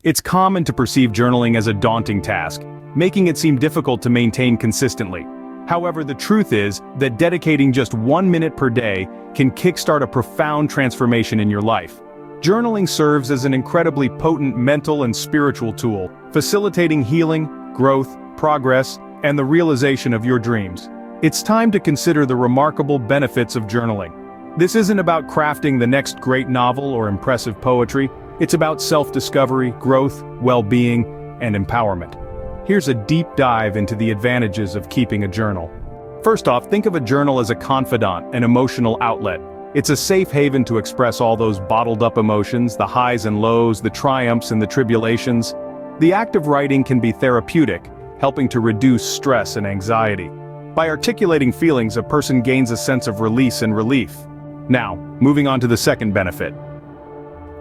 It's common to perceive journaling as a daunting task, making it seem difficult to maintain consistently. However, the truth is that dedicating just 1 minute per day can kickstart a profound transformation in your life. Journaling serves as an incredibly potent mental and spiritual tool, facilitating healing, growth, progress, and the realization of your dreams. It's time to consider the remarkable benefits of journaling. This isn't about crafting the next great novel or impressive poetry. It's about self-discovery, growth, well-being, and empowerment. Here's a deep dive into the advantages of keeping a journal. First off, think of a journal as a confidant, an emotional outlet. It's a safe haven to express all those bottled-up emotions, the highs and lows, the triumphs and the tribulations. The act of writing can be therapeutic, helping to reduce stress and anxiety. By articulating feelings, a person gains a sense of release and relief. Now, moving on to the second benefit.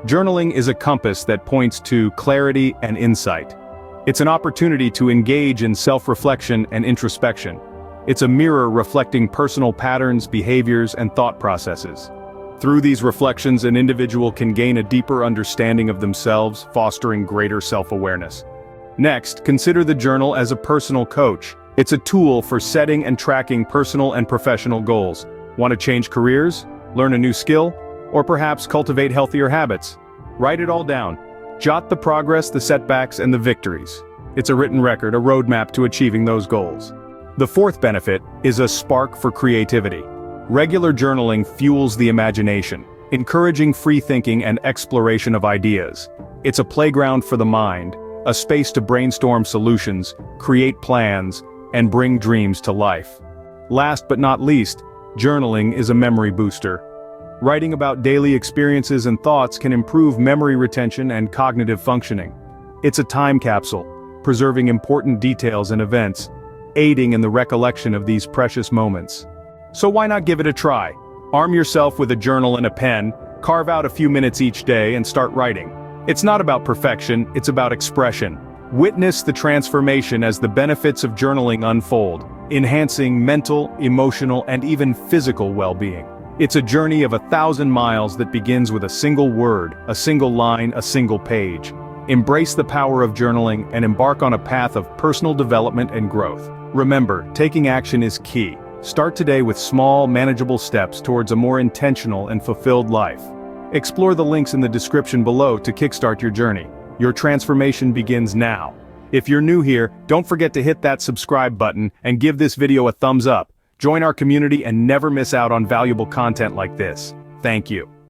Journaling is a compass that points to clarity and insight. It's an opportunity to engage in self-reflection and introspection. It's a mirror reflecting personal patterns, behaviors, and thought processes. Through these reflections, an individual can gain a deeper understanding of themselves, fostering greater self-awareness. Next, consider the journal as a personal coach. It's a tool for setting and tracking personal and professional goals. Want to change careers, learn a new skill, or perhaps cultivate healthier habits? Write it all down. Jot the progress, the setbacks, and the victories. It's a written record, a roadmap to achieving those goals. The fourth benefit is a spark for creativity. Regular journaling fuels the imagination, encouraging free thinking and exploration of ideas. It's a playground for the mind, a space to brainstorm solutions, create plans, and bring dreams to life. Last but not least, journaling is a memory booster. Writing about daily experiences and thoughts can improve memory retention and cognitive functioning. It's a time capsule, preserving important details and events, aiding in the recollection of these precious moments. So why not give it a try? Arm yourself with a journal and a pen, carve out a few minutes each day and start writing. It's not about perfection, it's about expression. Witness the transformation as the benefits of journaling unfold, enhancing mental, emotional, and even physical well-being. It's a journey of 1,000 miles that begins with a single word, a single line, a single page. Embrace the power of journaling and embark on a path of personal development and growth. Remember, taking action is key. Start today with small, manageable steps towards a more intentional and fulfilled life. Explore the links in the description below to kickstart your journey. Your transformation begins now. If you're new here, don't forget to hit that subscribe button and give this video a thumbs up. Join our community and never miss out on valuable content like this. Thank you.